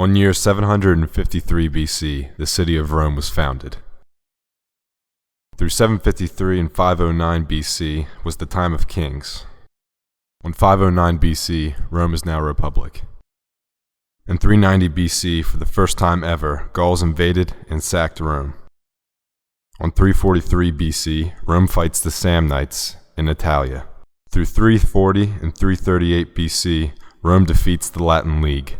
On year 753 BC, the city of Rome was founded. Through 753 and 509 BC was the time of kings. On 509 BC, Rome is now a republic. In 390 BC, for the first time ever, Gauls invaded and sacked Rome. On 343 BC, Rome fights the Samnites in Italia. Through 340 and 338 BC, Rome defeats the Latin League.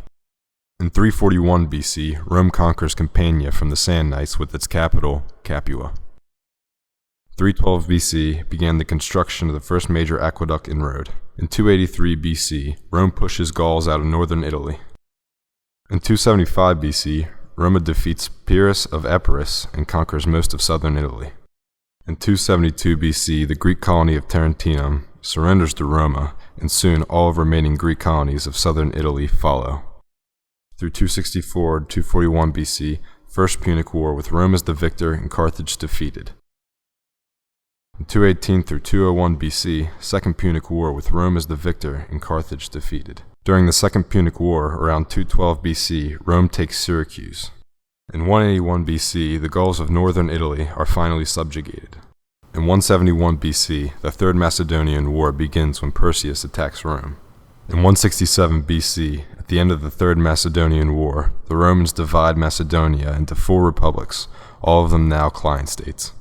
In 341 BC, Rome conquers Campania from the Samnites with its capital, Capua. 312 BC began the construction of the first major aqueduct and road. In 283 BC, Rome pushes Gauls out of northern Italy. In 275 BC, Roma defeats Pyrrhus of Epirus and conquers most of southern Italy. In 272 BC, the Greek colony of Tarentum surrenders to Roma, and soon all remaining Greek colonies of southern Italy follow. Through 264 to 241 BC, First Punic War with Rome as the victor and Carthage defeated. In 218 through 201 BC, Second Punic War with Rome as the victor and Carthage defeated. During the Second Punic War, around 212 BC, Rome takes Syracuse. In 181 BC, the Gauls of northern Italy are finally subjugated. In 171 BC, the Third Macedonian War begins when Perseus attacks Rome. In 167 BC, at the end of the Third Macedonian War, the Romans divide Macedonia into 4 republics, all of them now client states.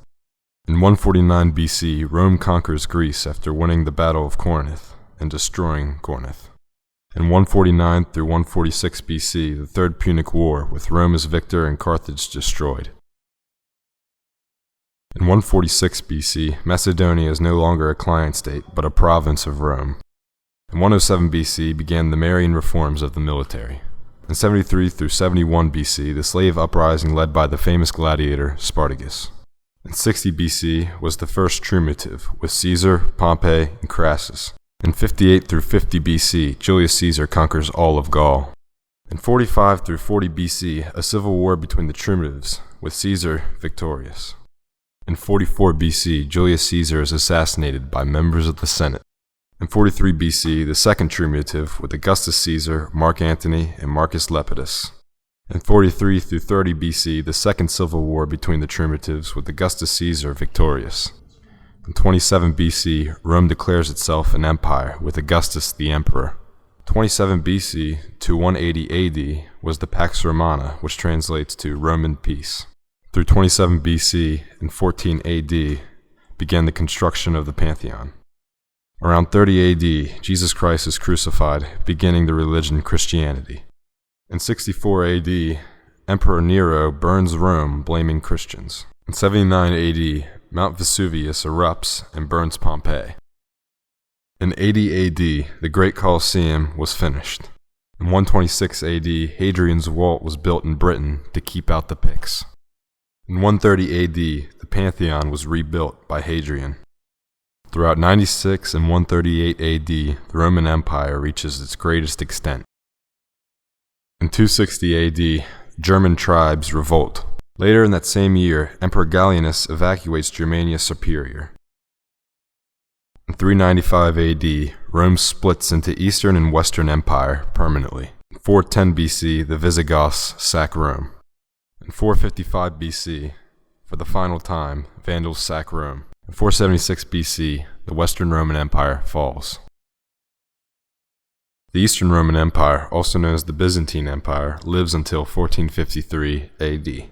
In 149 BC, Rome conquers Greece after winning the Battle of Corinth and destroying Corinth. In 149 through 146 BC, the Third Punic War with Rome as victor and Carthage destroyed. In 146 BC, Macedonia is no longer a client state, but a province of Rome. In 107 BC began the Marian reforms of the military. In 73 through 71 BC, the slave uprising led by the famous gladiator Spartacus. In 60 BC was the first triumvirate with Caesar, Pompey, and Crassus. In 58 through 50 BC, Julius Caesar conquers all of Gaul. In 45 through 40 BC, a civil war between the triumvirs, with Caesar victorious. In 44 BC, Julius Caesar is assassinated by members of the Senate. In 43 BC, the second triumvirate with Augustus Caesar, Mark Antony, and Marcus Lepidus. In 43 through 30 BC, the second civil war between the triumvirates with Augustus Caesar victorious. In 27 BC, Rome declares itself an empire with Augustus the emperor. 27 BC to 180 AD was the Pax Romana, which translates to Roman peace. Through 27 BC and 14 AD began the construction of the Pantheon. Around 30 AD, Jesus Christ is crucified, beginning the religion Christianity. In 64 AD, Emperor Nero burns Rome, blaming Christians. In 79 AD, Mount Vesuvius erupts and burns Pompeii. In 80 AD, the Great Colosseum was finished. In 126 AD, Hadrian's Wall was built in Britain to keep out the Picts. In 130 AD, the Pantheon was rebuilt by Hadrian. Throughout 96 and 138 AD, the Roman Empire reaches its greatest extent. In 260 AD, German tribes revolt. Later in that same year, Emperor Gallienus evacuates Germania Superior. In 395 AD, Rome splits into Eastern and Western Empire permanently. In 410 BC, the Visigoths sack Rome. In 455 BC, for the final time, Vandals sack Rome. In 476 BC, the Western Roman Empire falls. The Eastern Roman Empire, also known as the Byzantine Empire, lives until 1453 AD.